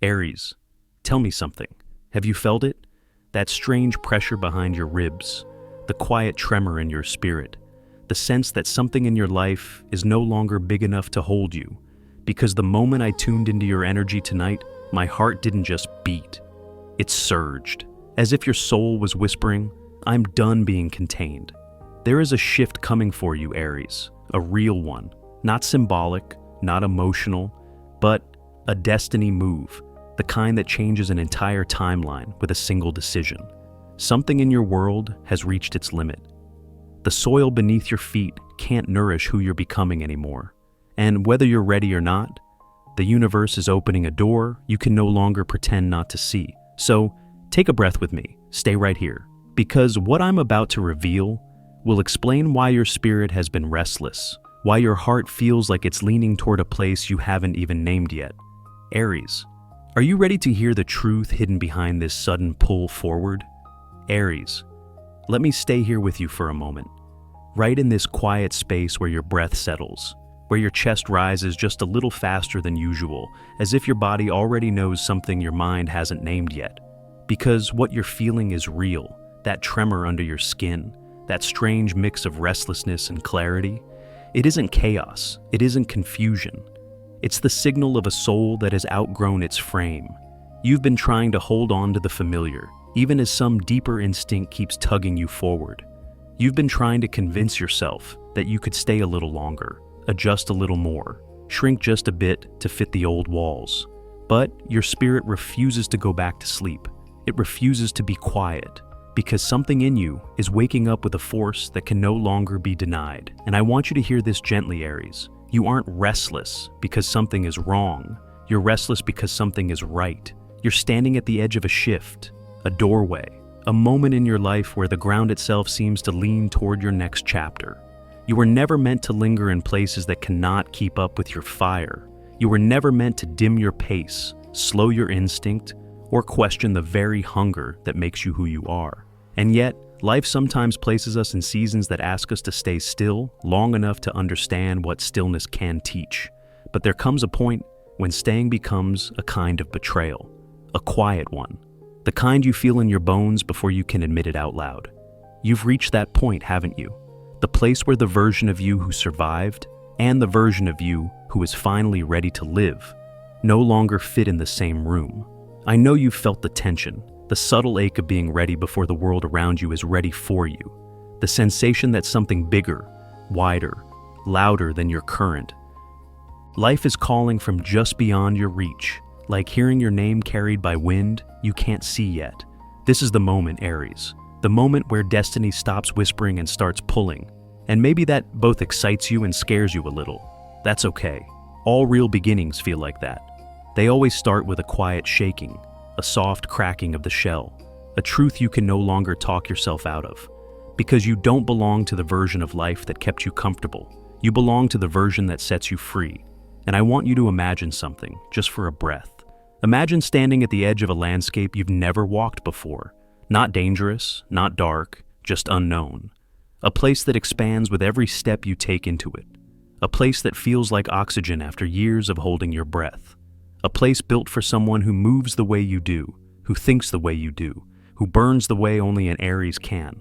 Aries, tell me something. Have you felt it? That strange pressure behind your ribs, the quiet tremor in your spirit, the sense that something in your life is no longer big enough to hold you. Because the moment I tuned into your energy tonight, my heart didn't just beat. It surged, as if your soul was whispering, I'm done being contained. There is a shift coming for you, Aries, a real one. Not symbolic, not emotional, but a destiny move. The kind that changes an entire timeline with a single decision. Something in your world has reached its limit. The soil beneath your feet can't nourish who you're becoming anymore. And whether you're ready or not, the universe is opening a door you can no longer pretend not to see. So take a breath with me, stay right here, because what I'm about to reveal will explain why your spirit has been restless, why your heart feels like it's leaning toward a place you haven't even named yet. Aries, are you ready to hear the truth hidden behind this sudden pull forward? Aries, let me stay here with you for a moment, right in this quiet space where your breath settles, where your chest rises just a little faster than usual, as if your body already knows something your mind hasn't named yet. Because what you're feeling is real, that tremor under your skin, that strange mix of restlessness and clarity. It isn't chaos, it isn't confusion. It's the signal of a soul that has outgrown its frame. You've been trying to hold on to the familiar, even as some deeper instinct keeps tugging you forward. You've been trying to convince yourself that you could stay a little longer, adjust a little more, shrink just a bit to fit the old walls. But your spirit refuses to go back to sleep. It refuses to be quiet, because something in you is waking up with a force that can no longer be denied. And I want you to hear this gently, Aries. You aren't restless because something is wrong. You're restless because something is right. You're standing at the edge of a shift, a doorway, a moment in your life where the ground itself seems to lean toward your next chapter. You were never meant to linger in places that cannot keep up with your fire. You were never meant to dim your pace, slow your instinct, or question the very hunger that makes you who you are. And yet, life sometimes places us in seasons that ask us to stay still long enough to understand what stillness can teach. But there comes a point when staying becomes a kind of betrayal, a quiet one, the kind you feel in your bones before you can admit it out loud. You've reached that point, haven't you? The place where the version of you who survived and the version of you who is finally ready to live no longer fit in the same room. I know you've felt the tension, the subtle ache of being ready before the world around you is ready for you. The sensation that something bigger, wider, louder than your current. Life is calling from just beyond your reach, like hearing your name carried by wind you can't see yet. This is the moment, Aries. The moment where destiny stops whispering and starts pulling. And maybe that both excites you and scares you a little. That's okay. All real beginnings feel like that. They always start with a quiet shaking, a soft cracking of the shell, a truth you can no longer talk yourself out of. Because you don't belong to the version of life that kept you comfortable. You belong to the version that sets you free. And I want you to imagine something, just for a breath. Imagine standing at the edge of a landscape you've never walked before. Not dangerous, not dark, just unknown. A place that expands with every step you take into it. A place that feels like oxygen after years of holding your breath. A place built for someone who moves the way you do, who thinks the way you do, who burns the way only an Aries can.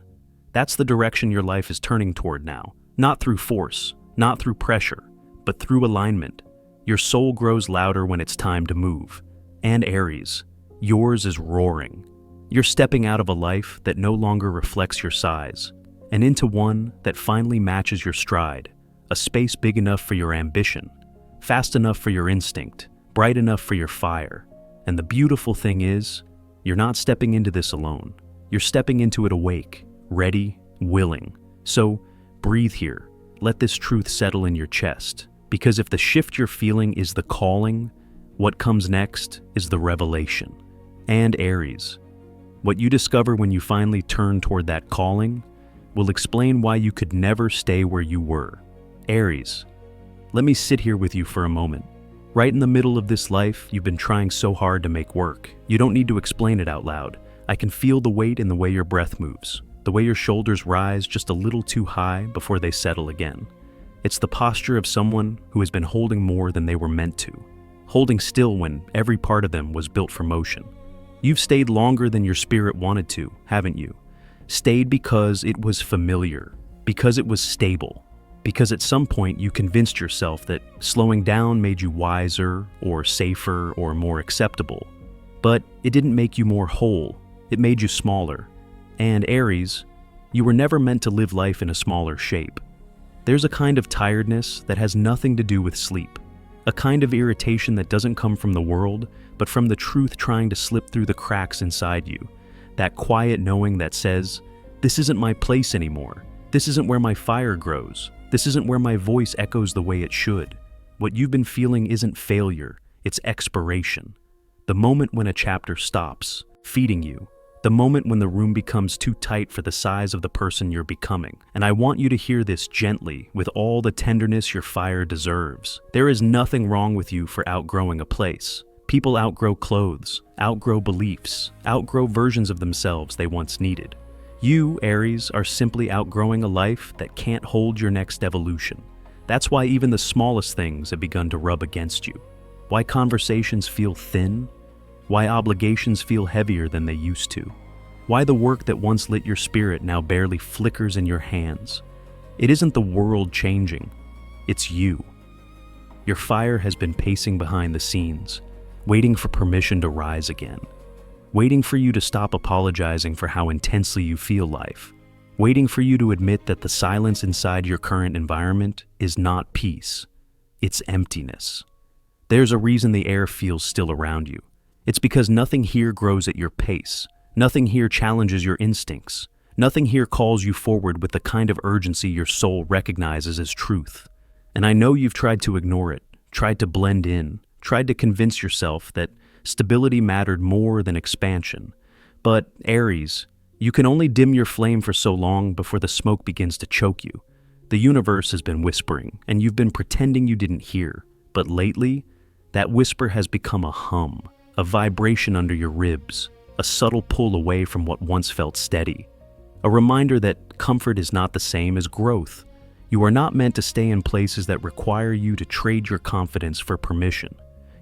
That's the direction your life is turning toward now. Not through force, not through pressure, but through alignment. Your soul grows louder when it's time to move. And Aries, yours is roaring. You're stepping out of a life that no longer reflects your size, and into one that finally matches your stride. A space big enough for your ambition, fast enough for your instinct, bright enough for your fire. And the beautiful thing is, you're not stepping into this alone. You're stepping into it awake, ready, willing. So breathe here. Let this truth settle in your chest. Because if the shift you're feeling is the calling, what comes next is the revelation. And Aries, what you discover when you finally turn toward that calling will explain why you could never stay where you were. Aries, let me sit here with you for a moment. Right in the middle of this life you've been trying so hard to make work. You don't need to explain it out loud. I can feel the weight in the way your breath moves, the way your shoulders rise just a little too high before they settle again. It's the posture of someone who has been holding more than they were meant to. holding still when every part of them was built for motion. You've stayed longer than your spirit wanted to, haven't you? Stayed because it was familiar, because it was stable, because at some point you convinced yourself that slowing down made you wiser or safer or more acceptable. But it didn't make you more whole, it made you smaller. And Aries, you were never meant to live life in a smaller shape. There's a kind of tiredness that has nothing to do with sleep, a kind of irritation that doesn't come from the world, but from the truth trying to slip through the cracks inside you. That quiet knowing that says, this isn't my place anymore. This isn't where my fire grows. This isn't where my voice echoes the way it should. What you've been feeling isn't failure, it's expiration. The moment when a chapter stops, feeding you. The moment when the room becomes too tight for the size of the person you're becoming. And I want you to hear this gently, with all the tenderness your fire deserves. There is nothing wrong with you for outgrowing a place. People outgrow clothes, outgrow beliefs, outgrow versions of themselves they once needed. You, Aries, are simply outgrowing a life that can't hold your next evolution. That's why even the smallest things have begun to rub against you. Why conversations feel thin. Why obligations feel heavier than they used to. Why the work that once lit your spirit now barely flickers in your hands. It isn't the world changing, it's you. Your fire has been pacing behind the scenes, waiting for permission to rise again. Waiting for you to stop apologizing for how intensely you feel life. Waiting for you to admit that the silence inside your current environment is not peace, it's emptiness. There's a reason the air feels still around you. It's because nothing here grows at your pace. Nothing here challenges your instincts. Nothing here calls you forward with the kind of urgency your soul recognizes as truth. And I know you've tried to ignore it, tried to blend in, tried to convince yourself that stability mattered more than expansion. But, Aries, you can only dim your flame for so long before the smoke begins to choke you. The universe has been whispering, and you've been pretending you didn't hear. But lately, that whisper has become a hum, a vibration under your ribs, a subtle pull away from what once felt steady. A reminder that comfort is not the same as growth. You are not meant to stay in places that require you to trade your confidence for permission.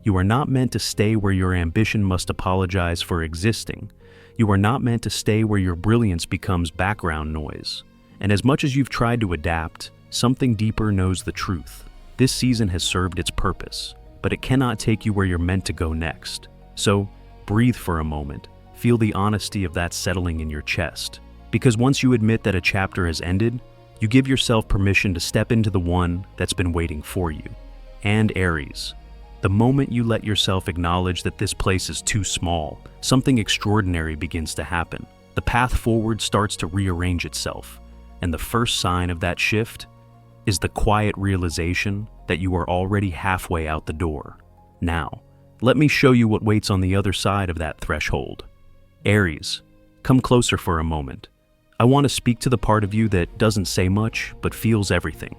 You are not meant to stay where your ambition must apologize for existing. You are not meant to stay where your brilliance becomes background noise. And as much as you've tried to adapt, something deeper knows the truth. This season has served its purpose, but it cannot take you where you're meant to go next. So, breathe for a moment. Feel the honesty of that settling in your chest. Because once you admit that a chapter has ended, you give yourself permission to step into the one that's been waiting for you. And Aries, the moment you let yourself acknowledge that this place is too small, something extraordinary begins to happen. The path forward starts to rearrange itself. And the first sign of that shift is the quiet realization that you are already halfway out the door. Now, let me show you what waits on the other side of that threshold. Aries, come closer for a moment. I want to speak to the part of you that doesn't say much, but feels everything.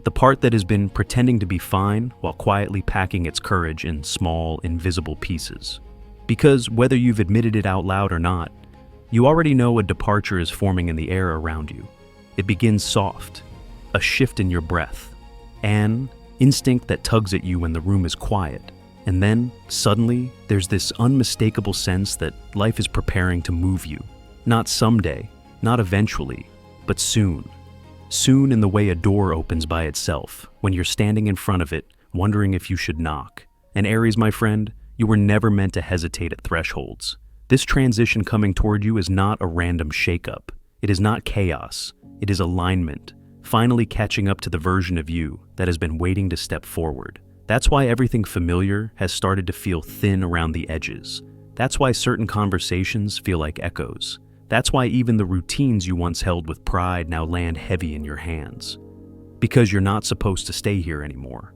The part that has been pretending to be fine while quietly packing its courage in small, invisible pieces. Because whether you've admitted it out loud or not, you already know a departure is forming in the air around you. It begins soft, a shift in your breath, an instinct that tugs at you when the room is quiet. And then, suddenly, there's this unmistakable sense that life is preparing to move you. Not someday, not eventually, but soon. Soon in the way a door opens by itself, when you're standing in front of it, wondering if you should knock. And Aries, my friend, you were never meant to hesitate at thresholds. This transition coming toward you is not a random shakeup. It is not chaos. It is alignment, finally catching up to the version of you that has been waiting to step forward. That's why everything familiar has started to feel thin around the edges. That's why certain conversations feel like echoes. That's why even the routines you once held with pride now land heavy in your hands. Because you're not supposed to stay here anymore.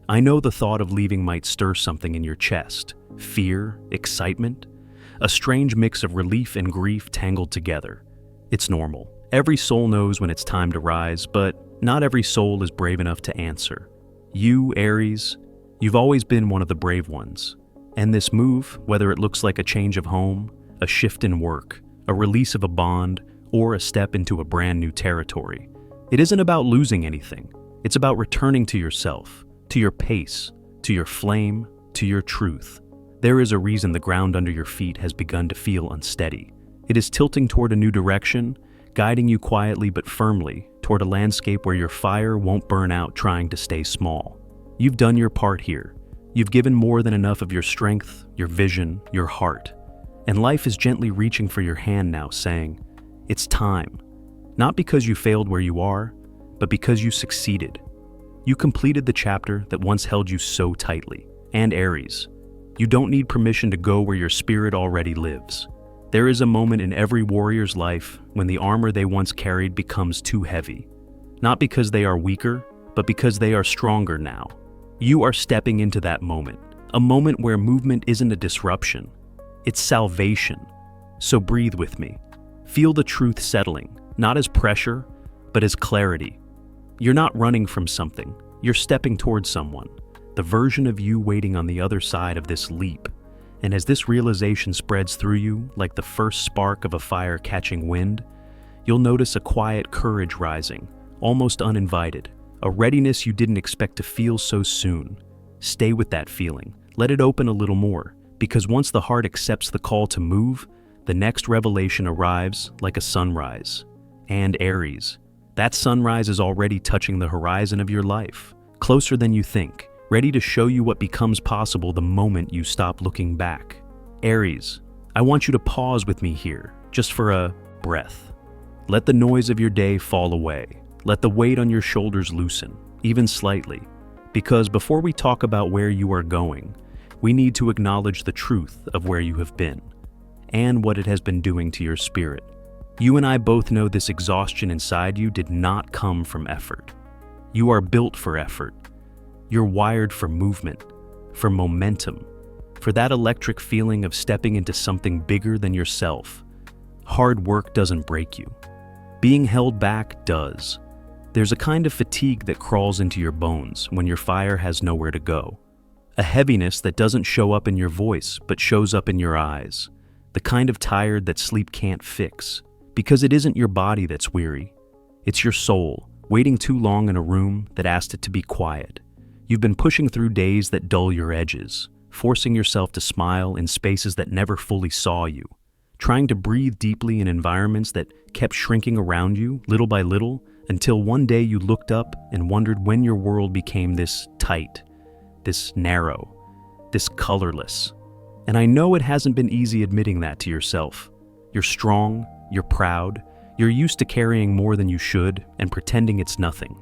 I know the thought of leaving might stir something in your chest. Fear, excitement, a strange mix of relief and grief tangled together. It's normal. Every soul knows when it's time to rise, but not every soul is brave enough to answer. You, Aries, you've always been one of the brave ones. And this move, whether it looks like a change of home, a shift in work, a release of a bond, or a step into a brand new territory, it isn't about losing anything. It's about returning to yourself, to your pace, to your flame, to your truth. There is a reason the ground under your feet has begun to feel unsteady. It is tilting toward a new direction, guiding you quietly but firmly toward a landscape where your fire won't burn out trying to stay small. You've done your part here. You've given more than enough of your strength, your vision, your heart. And life is gently reaching for your hand now, saying, it's time. Not because you failed where you are, but because you succeeded. You completed the chapter that once held you so tightly. And Aries, you don't need permission to go where your spirit already lives. There is a moment in every warrior's life when the armor they once carried becomes too heavy. Not because they are weaker, but because they are stronger now. You are stepping into that moment, a moment where movement isn't a disruption, it's salvation. So breathe with me. Feel the truth settling, not as pressure, but as clarity. You're not running from something, you're stepping towards someone, the version of you waiting on the other side of this leap. And as this realization spreads through you like the first spark of a fire catching wind, you'll notice a quiet courage rising, almost uninvited, a readiness you didn't expect to feel so soon. Stay with that feeling, let it open a little more, because once the heart accepts the call to move, the next revelation arrives like a sunrise. And Aries, that sunrise is already touching the horizon of your life, closer than you think, ready to show you what becomes possible the moment you stop looking back. Aries, I want you to pause with me here, just for a breath. Let the noise of your day fall away. Let the weight on your shoulders loosen, even slightly. Because before we talk about where you are going, we need to acknowledge the truth of where you have been, and what it has been doing to your spirit. You and I both know this exhaustion inside you did not come from effort. You are built for effort. You're wired for movement, for momentum, for that electric feeling of stepping into something bigger than yourself. Hard work doesn't break you. Being held back does. There's a kind of fatigue that crawls into your bones when your fire has nowhere to go. A heaviness that doesn't show up in your voice but shows up in your eyes. The kind of tired that sleep can't fix. Because it isn't your body that's weary. It's your soul, waiting too long in a room that asked it to be quiet. You've been pushing through days that dull your edges, forcing yourself to smile in spaces that never fully saw you, trying to breathe deeply in environments that kept shrinking around you little by little, until one day you looked up and wondered when your world became this tight, this narrow, this colorless. And I know it hasn't been easy admitting that to yourself. You're strong, you're proud, you're used to carrying more than you should and pretending it's nothing.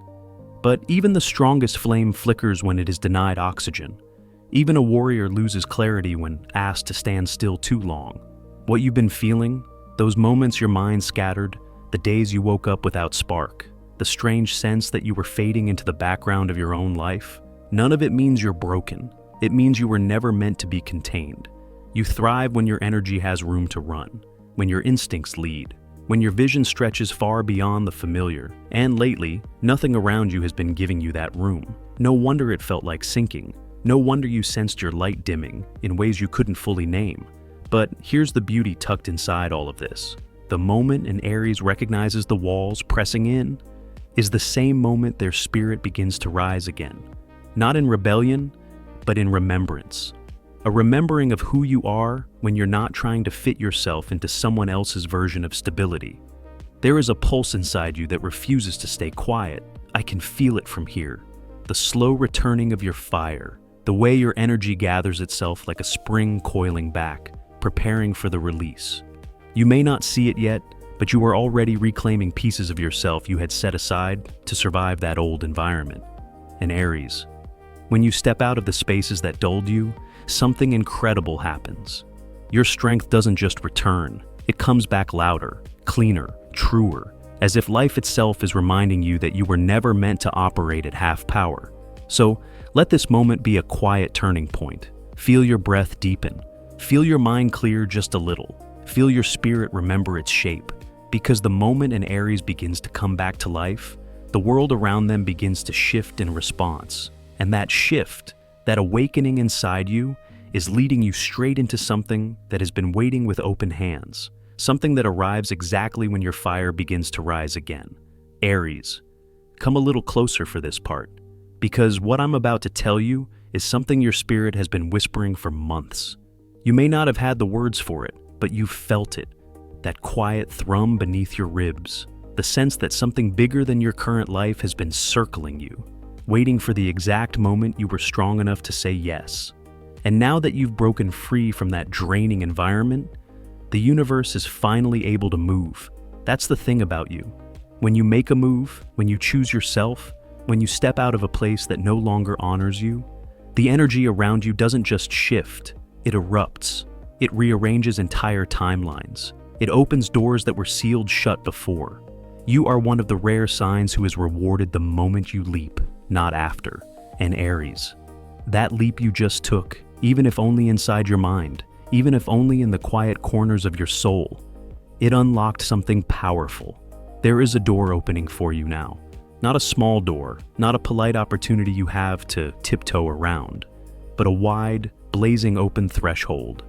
But even the strongest flame flickers when it is denied oxygen. Even a warrior loses clarity when asked to stand still too long. What you've been feeling, those moments your mind scattered, the days you woke up without spark, the strange sense that you were fading into the background of your own life, none of it means you're broken. It means you were never meant to be contained. You thrive when your energy has room to run, when your instincts lead, when your vision stretches far beyond the familiar. And lately, nothing around you has been giving you that room. No wonder it felt like sinking. No wonder you sensed your light dimming in ways you couldn't fully name. But here's the beauty tucked inside all of this. The moment an Aries recognizes the walls pressing in is the same moment their spirit begins to rise again. Not in rebellion, but in remembrance. A remembering of who you are when you're not trying to fit yourself into someone else's version of stability. There is a pulse inside you that refuses to stay quiet. I can feel it from here. The slow returning of your fire, the way your energy gathers itself like a spring coiling back, preparing for the release. You may not see it yet, but you are already reclaiming pieces of yourself you had set aside to survive that old environment. And Aries, when you step out of the spaces that dulled you, something incredible happens. Your strength doesn't just return, it comes back louder, cleaner, truer, as if life itself is reminding you that you were never meant to operate at half power. So let this moment be a quiet turning point. Feel your breath deepen. Feel your mind clear just a little. Feel your spirit remember its shape. Because the moment an Aries begins to come back to life, the world around them begins to shift in response. And that shift, that awakening inside you, is leading you straight into something that has been waiting with open hands. Something that arrives exactly when your fire begins to rise again. Aries, come a little closer for this part. Because what I'm about to tell you is something your spirit has been whispering for months. You may not have had the words for it, but you've felt it. That quiet thrum beneath your ribs. The sense that something bigger than your current life has been circling you, waiting for the exact moment you were strong enough to say yes. And now that you've broken free from that draining environment, the universe is finally able to move. That's the thing about you. When you make a move, when you choose yourself, when you step out of a place that no longer honors you, the energy around you doesn't just shift, it erupts. It rearranges entire timelines. It opens doors that were sealed shut before. You are one of the rare signs who is rewarded the moment you leap, not after. An Aries. That leap you just took, even if only inside your mind, even if only in the quiet corners of your soul, it unlocked something powerful. There is a door opening for you now. Not a small door, not a polite opportunity you have to tiptoe around, but a wide, blazing open threshold.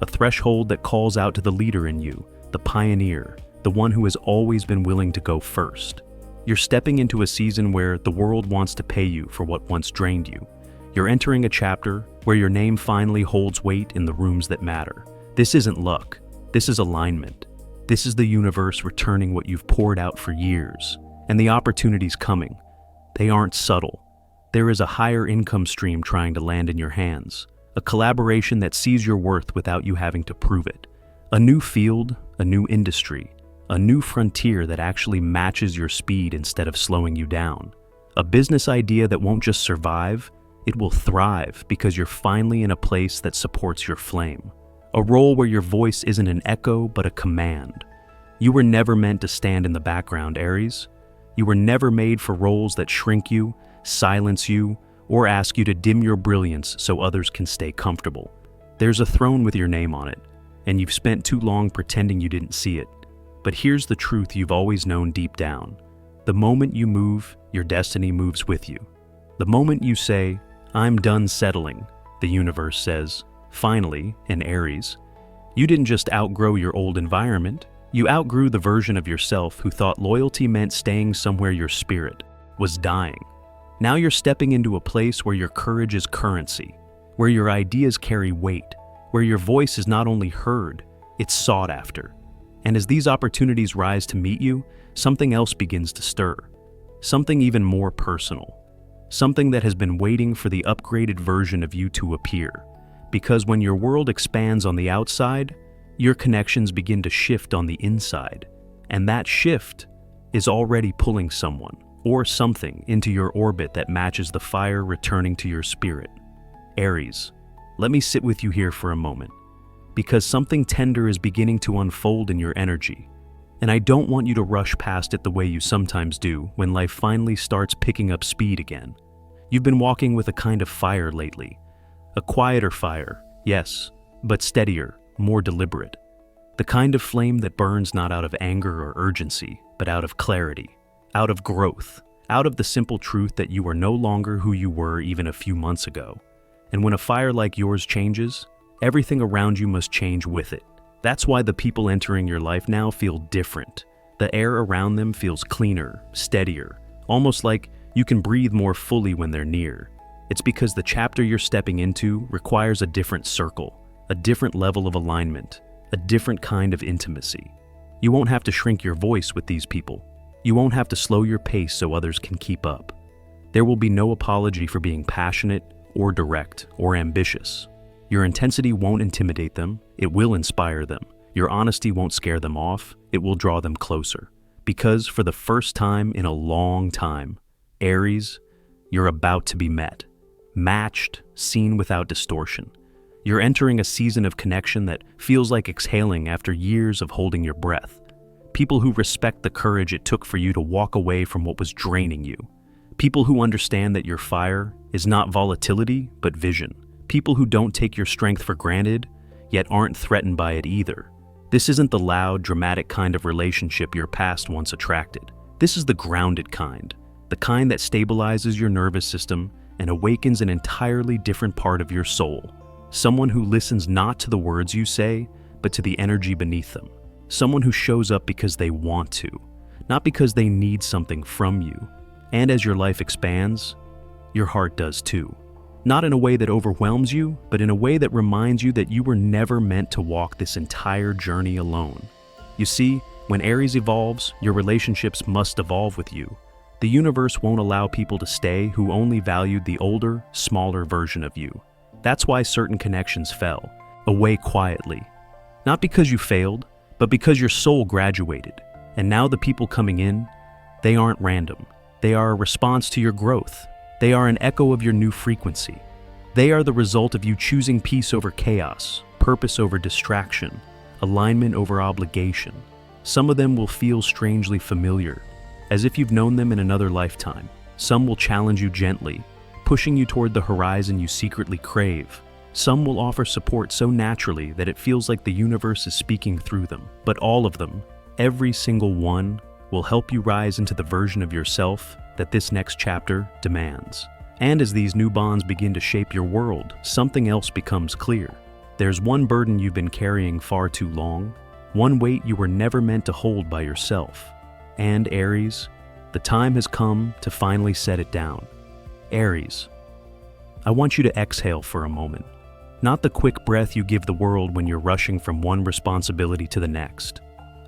A threshold that calls out to the leader in you, the pioneer, the one who has always been willing to go first. You're stepping into a season where the world wants to pay you for what once drained you. You're entering a chapter where your name finally holds weight in the rooms that matter. This isn't luck. This is alignment. This is the universe returning what you've poured out for years. And the opportunity's coming. They aren't subtle. There is a higher income stream trying to land in your hands. A collaboration that sees your worth without you having to prove it. A new field, a new industry, a new frontier that actually matches your speed instead of slowing you down. A business idea that won't just survive, it will thrive because you're finally in a place that supports your flame. A role where your voice isn't an echo but a command. You were never meant to stand in the background, Aries. You were never made for roles that shrink you, silence you, or ask you to dim your brilliance so others can stay comfortable. There's a throne with your name on it, and you've spent too long pretending you didn't see it. But here's the truth you've always known deep down. The moment you move, your destiny moves with you. The moment you say, "I'm done settling," the universe says, finally, in Aries, you didn't just outgrow your old environment, you outgrew the version of yourself who thought loyalty meant staying somewhere your spirit was dying. Now you're stepping into a place where your courage is currency, where your ideas carry weight, where your voice is not only heard, it's sought after. And as these opportunities rise to meet you, something else begins to stir. Something even more personal. Something that has been waiting for the upgraded version of you to appear. Because when your world expands on the outside, your connections begin to shift on the inside. And that shift is already pulling someone or something into your orbit that matches the fire returning to your spirit. Aries, let me sit with you here for a moment. Because something tender is beginning to unfold in your energy. And I don't want you to rush past it the way you sometimes do when life finally starts picking up speed again. You've been walking with a kind of fire lately. A quieter fire, yes, but steadier, more deliberate. The kind of flame that burns not out of anger or urgency, but out of clarity, out of growth, out of the simple truth that you are no longer who you were even a few months ago. And when a fire like yours changes, everything around you must change with it. That's why the people entering your life now feel different. The air around them feels cleaner, steadier, almost like you can breathe more fully when they're near. It's because the chapter you're stepping into requires a different circle, a different level of alignment, a different kind of intimacy. You won't have to shrink your voice with these people. You won't have to slow your pace so others can keep up. There will be no apology for being passionate or direct or ambitious. Your intensity won't intimidate them, it will inspire them. Your honesty won't scare them off, it will draw them closer. Because for the first time in a long time, Aries, you're about to be met. Matched, seen without distortion. You're entering a season of connection that feels like exhaling after years of holding your breath. People who respect the courage it took for you to walk away from what was draining you. People who understand that your fire is not volatility, but vision. People who don't take your strength for granted, yet aren't threatened by it either. This isn't the loud, dramatic kind of relationship your past once attracted. This is the grounded kind. The kind that stabilizes your nervous system and awakens an entirely different part of your soul. Someone who listens not to the words you say, but to the energy beneath them. Someone who shows up because they want to, not because they need something from you. And as your life expands, your heart does too. Not in a way that overwhelms you, but in a way that reminds you that you were never meant to walk this entire journey alone. You see, when Aries evolves, your relationships must evolve with you. The universe won't allow people to stay who only valued the older, smaller version of you. That's why certain connections fell, away quietly. Not because you failed, but because your soul graduated. And now the people coming in, they aren't random. They are a response to your growth. They are an echo of your new frequency. They are the result of you choosing peace over chaos, purpose over distraction, alignment over obligation. Some of them will feel strangely familiar, as if you've known them in another lifetime. Some will challenge you gently, pushing you toward the horizon you secretly crave. Some will offer support so naturally that it feels like the universe is speaking through them. But all of them, every single one, will help you rise into the version of yourself that this next chapter demands. And as these new bonds begin to shape your world, something else becomes clear. There's one burden you've been carrying far too long, one weight you were never meant to hold by yourself. And Aries, the time has come to finally set it down. Aries, I want you to exhale for a moment. Not the quick breath you give the world when you're rushing from one responsibility to the next.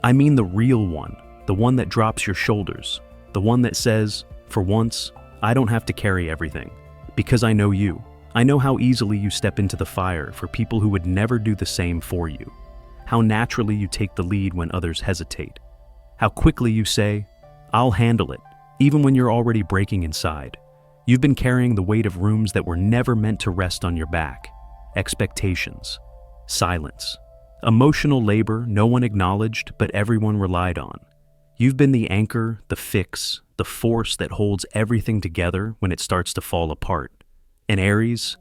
I mean the real one, the one that drops your shoulders, the one that says, for once, I don't have to carry everything, because I know you. I know how easily you step into the fire for people who would never do the same for you. How naturally you take the lead when others hesitate. How quickly you say, I'll handle it, even when you're already breaking inside. You've been carrying the weight of rooms that were never meant to rest on your back. Expectations, silence, emotional labor no one acknowledged but everyone relied on. You've been the anchor, the fix, the force that holds everything together when it starts to fall apart. And Aries,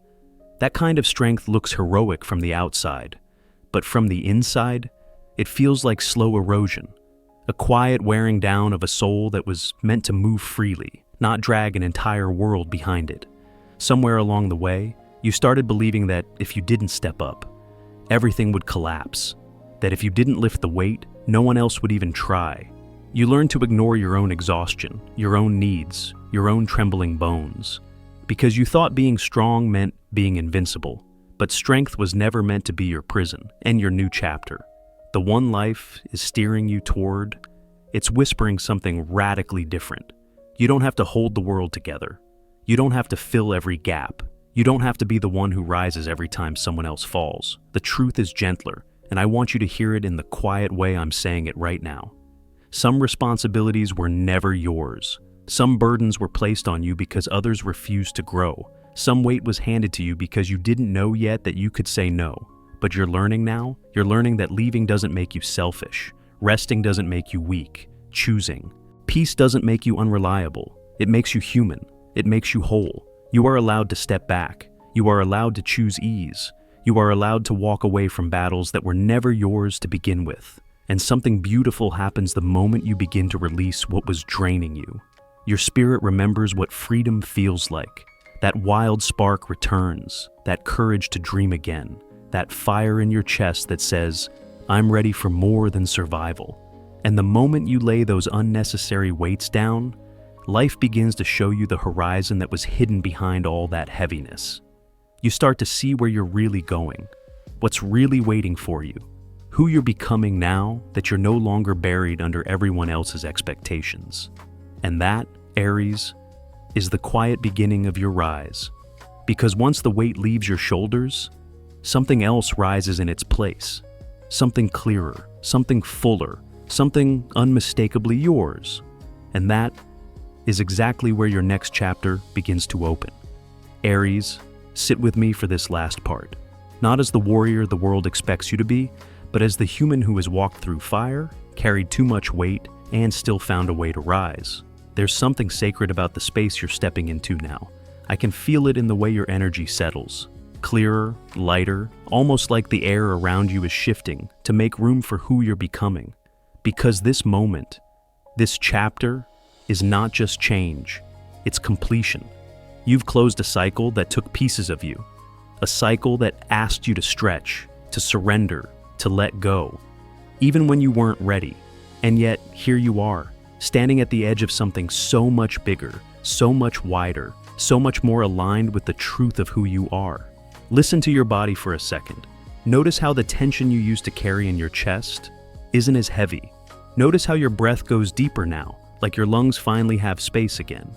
that kind of strength looks heroic from the outside, but from the inside, it feels like slow erosion. A quiet wearing down of a soul that was meant to move freely, not drag an entire world behind it. Somewhere along the way, you started believing that if you didn't step up, everything would collapse. That if you didn't lift the weight, no one else would even try. You learned to ignore your own exhaustion, your own needs, your own trembling bones. Because you thought being strong meant being invincible. But strength was never meant to be your prison and your new chapter. The one life is steering you toward, it's whispering something radically different. You don't have to hold the world together. You don't have to fill every gap. You don't have to be the one who rises every time someone else falls. The truth is gentler, and I want you to hear it in the quiet way I'm saying it right now. Some responsibilities were never yours. Some burdens were placed on you because others refused to grow. Some weight was handed to you because you didn't know yet that you could say no. But you're learning now. You're learning that leaving doesn't make you selfish. Resting doesn't make you weak. Choosing. Peace doesn't make you unreliable. It makes you human. It makes you whole. You are allowed to step back. You are allowed to choose ease. You are allowed to walk away from battles that were never yours to begin with. And something beautiful happens the moment you begin to release what was draining you. Your spirit remembers what freedom feels like. That wild spark returns. That courage to dream again. That fire in your chest that says, I'm ready for more than survival. And the moment you lay those unnecessary weights down, life begins to show you the horizon that was hidden behind all that heaviness. You start to see where you're really going, what's really waiting for you, who you're becoming now that you're no longer buried under everyone else's expectations. And that, Aries, is the quiet beginning of your rise. Because once the weight leaves your shoulders, something else rises in its place. Something clearer, something fuller, something unmistakably yours. And that is exactly where your next chapter begins to open. Aries, sit with me for this last part. Not as the warrior the world expects you to be, but as the human who has walked through fire, carried too much weight, and still found a way to rise. There's something sacred about the space you're stepping into now. I can feel it in the way your energy settles. Clearer, lighter, almost like the air around you is shifting to make room for who you're becoming. Because this moment, this chapter, is not just change, it's completion. You've closed a cycle that took pieces of you, a cycle that asked you to stretch, to surrender, to let go, even when you weren't ready. And yet, here you are, standing at the edge of something so much bigger, so much wider, so much more aligned with the truth of who you are. Listen to your body for a second. Notice how the tension you used to carry in your chest isn't as heavy. Notice how your breath goes deeper now, like your lungs finally have space again.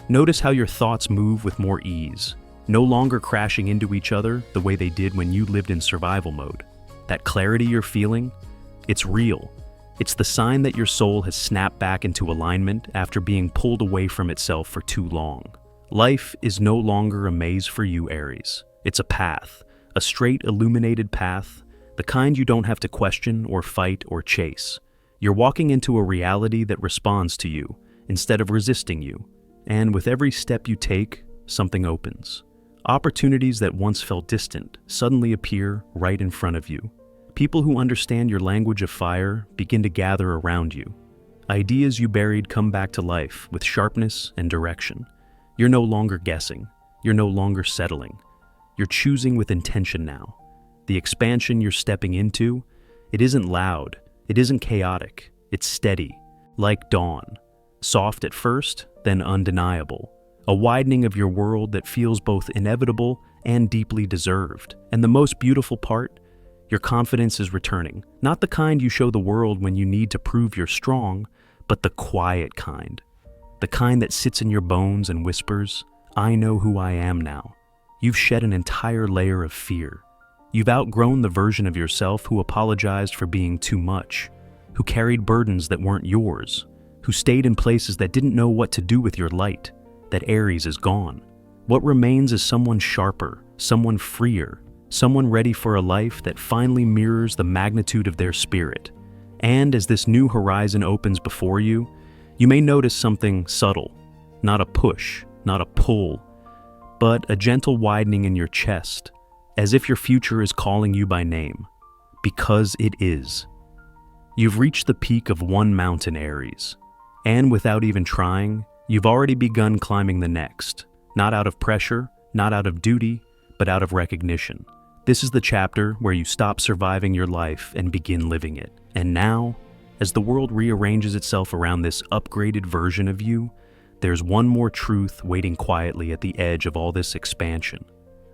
Notice how your thoughts move with more ease, no longer crashing into each other the way they did when you lived in survival mode. That clarity you're feeling, it's real. It's the sign that your soul has snapped back into alignment after being pulled away from itself for too long. Life is no longer a maze for you, Aries. It's a path, a straight, illuminated path, the kind you don't have to question or fight or chase. You're walking into a reality that responds to you instead of resisting you. And with every step you take, something opens. Opportunities that once felt distant suddenly appear right in front of you. People who understand your language of fire begin to gather around you. Ideas you buried come back to life with sharpness and direction. You're no longer guessing. You're no longer settling. You're choosing with intention now. The expansion you're stepping into, it isn't loud. It isn't chaotic. It's steady, like dawn. Soft at first, then undeniable. A widening of your world that feels both inevitable and deeply deserved. And the most beautiful part? Your confidence is returning. Not the kind you show the world when you need to prove you're strong, but the quiet kind. The kind that sits in your bones and whispers, "I know who I am now." You've shed an entire layer of fear. You've outgrown the version of yourself who apologized for being too much, who carried burdens that weren't yours, who stayed in places that didn't know what to do with your light. That Aries is gone. What remains is someone sharper, someone freer, someone ready for a life that finally mirrors the magnitude of their spirit. And as this new horizon opens before you, you may notice something subtle, not a push, not a pull, but a gentle widening in your chest, as if your future is calling you by name, because it is. You've reached the peak of one mountain, Aries, and without even trying, you've already begun climbing the next, not out of pressure, not out of duty, but out of recognition. This is the chapter where you stop surviving your life and begin living it. And now, as the world rearranges itself around this upgraded version of you, there's one more truth waiting quietly at the edge of all this expansion.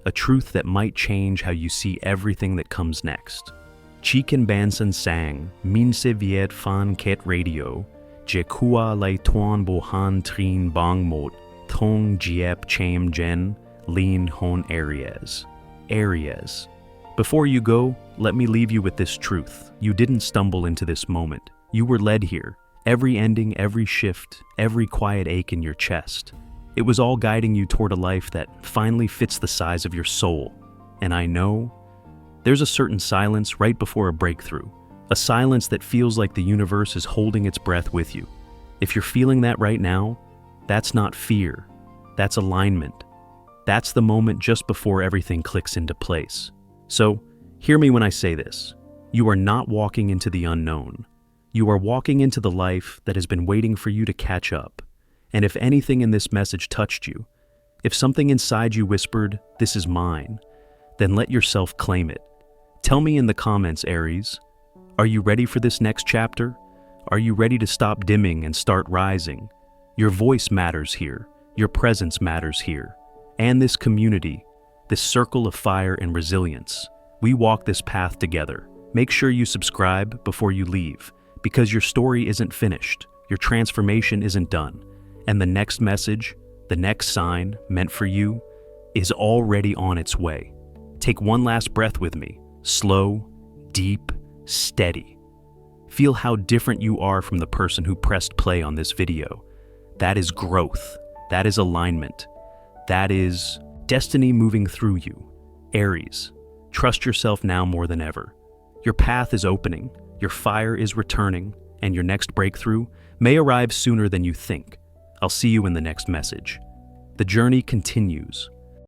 A truth that might change how you see everything that comes next. Chicken Banson sang, Min se viet fan ket radio, je kua lai tuan bohan trin bang mot, thong jiep cham jen, lin hon Aries. Aries. Before you go, let me leave you with this truth. You didn't stumble into this moment. You were led here. Every ending, every shift, every quiet ache in your chest. It was all guiding you toward a life that finally fits the size of your soul. And I know there's a certain silence right before a breakthrough. A silence that feels like the universe is holding its breath with you. If you're feeling that right now, that's not fear. That's alignment. That's the moment just before everything clicks into place. So, hear me when I say this. You are not walking into the unknown. You are walking into the life that has been waiting for you to catch up. And if anything in this message touched you, if something inside you whispered, "This is mine," then let yourself claim it. Tell me in the comments, Aries, are you ready for this next chapter? Are you ready to stop dimming and start rising? Your voice matters here. Your presence matters here. And this community, this circle of fire and resilience, we walk this path together. Make sure you subscribe before you leave, because your story isn't finished, your transformation isn't done, and the next message, the next sign meant for you, is already on its way. Take one last breath with me, slow, deep, steady. Feel how different you are from the person who pressed play on this video. That is growth, that is alignment, that is destiny moving through you. Aries, trust yourself now more than ever. Your path is opening, your fire is returning, and your next breakthrough may arrive sooner than you think. I'll see you in the next message. The journey continues,